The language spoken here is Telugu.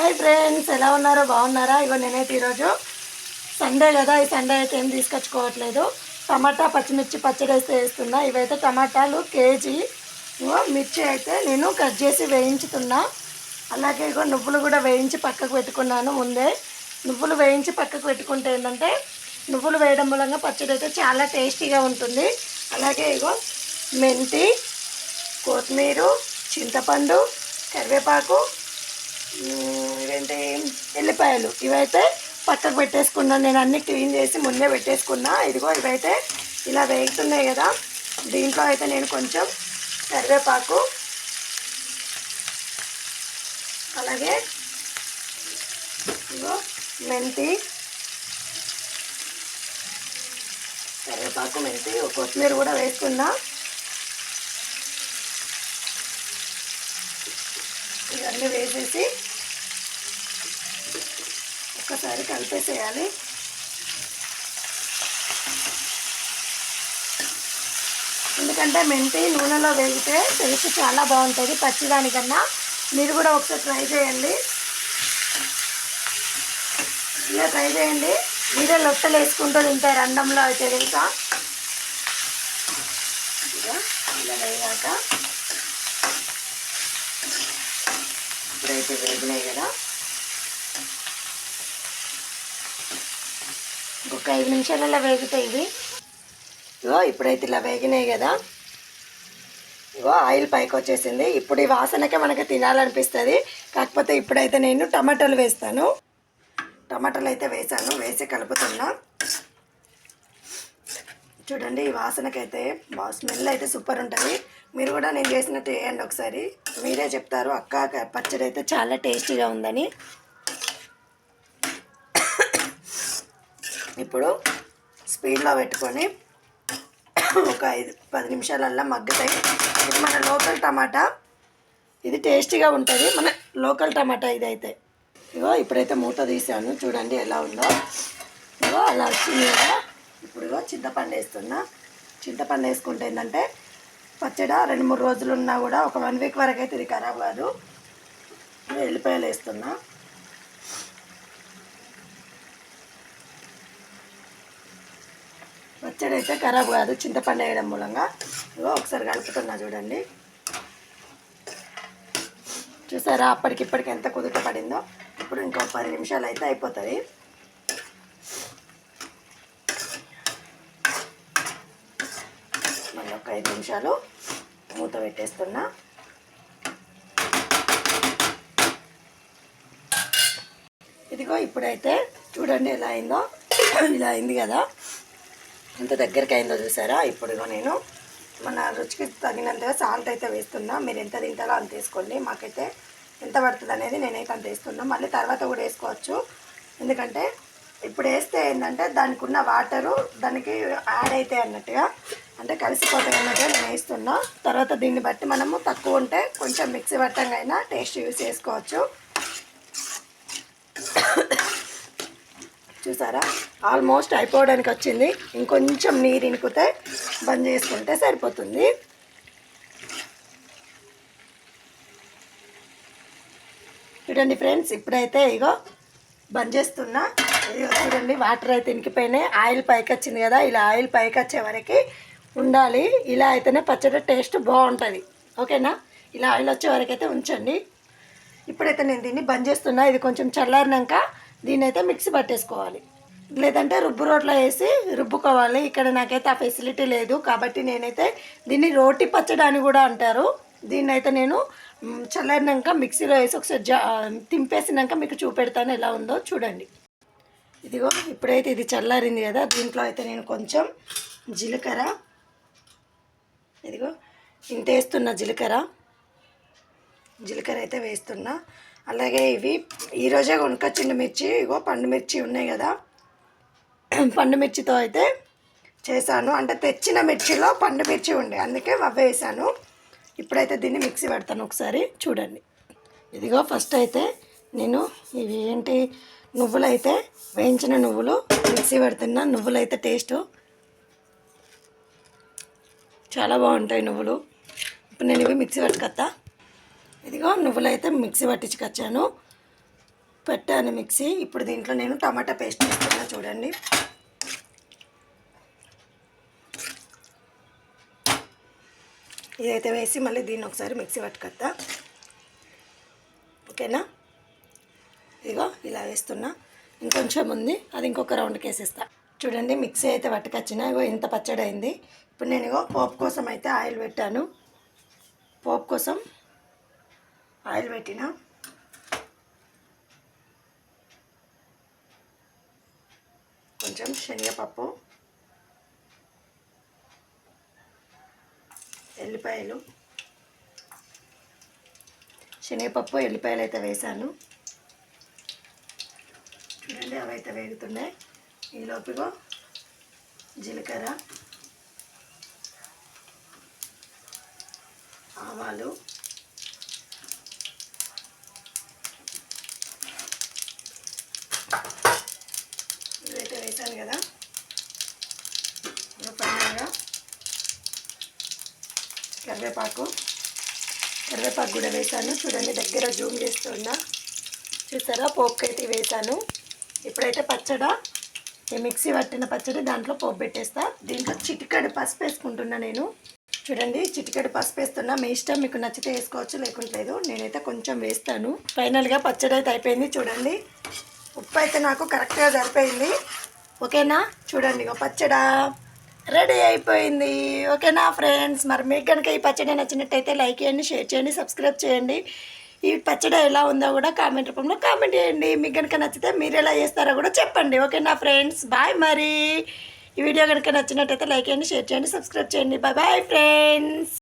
హాయ్ ఫ్రెండ్స్, ఎలా ఉన్నారో బాగున్నారా? ఇగో నేనైతే ఈరోజు సండే కదా, ఈ సండే అయితే ఏం తీసుకొచ్చుకోవట్లేదు. టమాటా పచ్చిమిర్చి పచ్చడి అయితే వేస్తున్నా. ఇవైతే టమాటాలు కేజీ. ఇగో మిర్చి అయితే నేను కట్ చేసి వేయించుతున్నా. అలాగే ఇగో నువ్వులు కూడా వేయించి పక్కకు పెట్టుకున్నాను ముందే. నువ్వులు వేయించి పక్కకు పెట్టుకుంటే ఏంటంటే నువ్వులు వేయడం మూలంగా పచ్చడి అయితే చాలా టేస్టీగా ఉంటుంది. అలాగే ఇగో మెంతి, కొత్తిమీర, చింతపండు, కరివేపాకు, ఇవేంటి ఎల్లిపాయలు, ఇవైతే పక్కకు పెట్టేసుకున్నాను. నేను అన్నీ క్లీన్ చేసి ముందే పెట్టేసుకున్నా. ఇదిగో ఇవైతే ఇలా వేగుతున్నాయి కదా, దీంట్లో అయితే నేను కొంచెం కరివేపాకు, అలాగే ఇదిగో మెంతి, కరివేపాకు, మెంతి, కొత్తిమీర కూడా వేసుకున్నా. ఇవన్నీ వేసేసి ఒక్కసారి కలిపేసేయాలి. ఎందుకంటే మెంతి నూనెలో వేగితే టేస్ట్ చాలా బాగుంటుంది పచ్చిదానికన్నా. మీరు కూడా ఒకసారి ట్రై చేయండి, ఇలా ట్రై చేయండి. మీరే లొట్టలు వేసుకుంటూ తింటారు అన్నంలో అయితే తెలుసా. ఇలా వేయాక ఇప్పుడైతే వేగినాయి కదా, ఇంకొక 5 నిమిషాలలో వేగుతాయి ఇవి. ఇగో ఇప్పుడైతే ఇలా వేగినాయి కదా, ఇగో ఆయిల్ పైకి వచ్చేసింది. ఇప్పుడు ఈ వాసనకే మనకి తినాలనిపిస్తుంది. కాకపోతే ఇప్పుడైతే నేను టమాటాలు వేస్తాను. టమాటాలు అయితే వేసాను, వేసి కలుపుతున్నా. చూడండి, ఈ వాసనకైతే స్మెల్ అయితే సూపర్ ఉంటుంది. మీరు కూడా నేను చేసినట్టు వేయండి ఒకసారి. మీరే చెప్తారు అక్క పచ్చడి అయితే చాలా టేస్టీగా ఉందని. ఇప్పుడు స్పీడ్లో పెట్టుకొని ఒక 5-10 నిమిషాలల్లో మగ్గుతాయి. ఇది మన లోకల్ టమాటా, ఇది టేస్టీగా ఉంటుంది. మన లోకల్ టమాటా ఇదైతే. ఇగో ఇప్పుడైతే మూత తీసాను, చూడండి ఎలా ఉందో. ఇగో అలా వచ్చింది కదా. ఇప్పుడు ఇగో చింతపండు వేస్తున్నా. చింతపండు వేసుకుంటే ఏంటంటే పచ్చడి 2-3 రోజులు ఉన్నా కూడా ఒక 1 వీక్ వరకు అయితే ఇది ఖరాబ్ కాదు. ఎల్లిపాయలు వేస్తున్నా. పచ్చడి అయితే ఖరాబ్ కాదు చింతపండు వేయడం మూలంగా. ఇగో ఒకసారి కలుపుతున్నా చూడండి. చూసారా అప్పటికిప్పటికి ఎంత కుదుట పడిందో. ఇప్పుడు ఇంకో 10 నిమిషాలు అయితే అయిపోతుంది. మళ్ళీ ఒక 5 నిమిషాలు మూత పెట్టేస్తున్నా. ఇదిగో ఇప్పుడైతే చూడండి ఎలా అయిందో. ఇలా అయింది కదా, ఎంత దగ్గరికి అయిందో చూసారా. ఇప్పుడు నేను మన రుచికి తగినంతగా సాల్ట్ అయితే వేస్తున్నా. మీరు ఎంత తింటారో అంత వేసుకోండి. మాకైతే ఎంత పడుతుంది అనేది నేనైతే అంత వేస్తున్నా. మళ్ళీ తర్వాత కూడా వేసుకోవచ్చు. ఎందుకంటే ఇప్పుడు వేస్తే ఏంటంటే దానికి ఉన్న వాటరు దానికి యాడ్ అవుతాయి అన్నట్టుగా, అంటే కలిసిపోతాయి అన్నట్టుగా నేను వేస్తున్నా. తర్వాత దీన్ని బట్టి మనము తక్కువ ఉంటే కొంచెం మిక్సీ పట్టంగా అయినా టేస్ట్ యూస్ చేసుకోవచ్చు. చూసారా ఆల్మోస్ట్ అయిపోవడానికి వచ్చింది. ఇంకొంచెం నీరు ఇనుకుతే బంద్ చేసుకుంటే సరిపోతుంది. చూడండి ఫ్రెండ్స్, ఇప్పుడైతే ఇగో బంద్ చేస్తున్నా. ఇగో చూడండి వాటర్ అయితే ఇనికిపోయినాయి, ఆయిల్ పైకి వచ్చింది కదా. ఇలా ఆయిల్ పైకి వచ్చే వరకు ఉండాలి. ఇలా అయితేనే పచ్చడి టేస్ట్ బాగుంటుంది. ఓకేనా, ఇలా ఆయిల్ వచ్చే వరకు అయితే ఉంచండి. ఇప్పుడైతే నేను దీన్ని బంద్ చేస్తున్నా. ఇది కొంచెం చల్లారినాక దీన్ని అయితే మిక్సీ పట్టేసుకోవాలి, లేదంటే రుబ్బు రోట్లో వేసి రుబ్బుకోవాలి. ఇక్కడ నాకైతే ఆ ఫెసిలిటీ లేదు కాబట్టి నేనైతే దీన్ని రోటి పచ్చడి అని కూడా అంటారు. దీన్ని అయితే నేను చల్లారినాక మిక్సీలో వేసి ఒకసారి తింపేసినాక మీకు చూపెడతాను ఎలా ఉందో చూడండి. ఇదిగో ఇప్పుడైతే ఇది చల్లారింది కదా, దీంట్లో అయితే నేను కొంచెం జీలకర్ర, ఇదిగో ఇంత వేస్తున్నా జీలకర్ర అయితే వేస్తున్నా. అలాగే ఇవి ఈరోజే కొనుక్కొచ్చిన మిర్చి, ఇగో పండు మిర్చి ఉన్నాయి కదా, పండు మిర్చితో అయితే చేశాను. అంటే తెచ్చిన మిర్చిలో పండు మిర్చి ఉండే, అందుకే అవి వేసాను. ఇప్పుడైతే దీన్ని మిక్సీ పెడతాను ఒకసారి చూడండి. ఇదిగో ఫస్ట్ అయితే నేను ఇవి ఏంటి నువ్వులు అయితే వేయించిన నువ్వులు మిక్సీ పెడుతున్నా. నువ్వులు అయితే టేస్ట్ చాలా బాగుంటాయి నువ్వులు. ఇప్పుడు నేను ఇవి మిక్సీ పట్టుకొస్తా. ఇదిగో నువ్వులు అయితే మిక్సీ పట్టించుకొచ్చాను. పెట్టాను మిక్సీ. ఇప్పుడు దీంట్లో నేను టమాటా పేస్ట్ వేస్తున్నా చూడండి. ఇదైతే వేసి మళ్ళీ దీన్ని ఒకసారి మిక్సీ పట్టుకొస్తా. ఓకేనా, ఇదిగో ఇలా వేస్తున్నా. ఇంకొంచెం ఉంది, అది ఇంకొక రౌండ్కి వేసేస్తా. చూడండి మిక్సీ అయితే పట్టుకొచ్చిన. ఇగో ఇంత పచ్చడి అయింది. ఇప్పుడు నేను ఇగో పోపు కోసం అయితే ఆయిల్ పెట్టాను. పోపు కోసం ఆయిల్ పెట్టిన. కొంచెం శనగపప్పు, ఎల్లిపాయలు, శనగపప్పు ఎల్లిపాయలు అయితే వేసాను. చూడండి అవి అయితే వేగుతున్నాయి. ఈలోపుగా జీలకర్ర, ఆవాలు, ఇవైతే వేసాను కదా. ఫైనల్గా కరివేపాకు కూడా వేసాను. చూడండి దగ్గర జూమ్ చేస్తున్నా, చూసారా పోపుకి అయితే వేసాను. ఇప్పుడైతే పచ్చడి, ఈ మిక్సీ పట్టిన పచ్చడి దాంట్లో పోపు పెట్టేస్తా. దీంట్లో చిటికెడు పసుపు వేసుకుంటున్నా నేను. చూడండి చిటికెడు పసుపు వేస్తున్నా. మీ ఇష్టం, మీకు నచ్చితే వేసుకోవచ్చు, లేకుంటలేదు. నేనైతే కొంచెం వేస్తాను. ఫైనల్గా పచ్చడి అయితే అయిపోయింది. చూడండి ఉప్పు అయితే నాకు కరెక్ట్గా సరిపోయింది. ఓకేనా, చూడండి ఇక పచ్చడి రెడీ అయిపోయింది. ఓకేనా ఫ్రెండ్స్, మరి మీకు కనుక ఈ పచ్చడి నచ్చినట్టయితే లైక్ చేయండి, షేర్ చేయండి, సబ్స్క్రైబ్ చేయండి. ఈ పచ్చడి ఎలా ఉందో కూడా కామెంట్ రూపంలో కామెంట్ చేయండి. మీకు కనుక నచ్చితే మీరు ఎలా చేస్తారో కూడా చెప్పండి. ఓకేనా ఫ్రెండ్స్, బాయ్. మరి ఈ వీడియో కనుక నచ్చినట్టయితే లైక్ చేయండి, షేర్ చేయండి, సబ్స్క్రైబ్ చేయండి. Bye bye friends.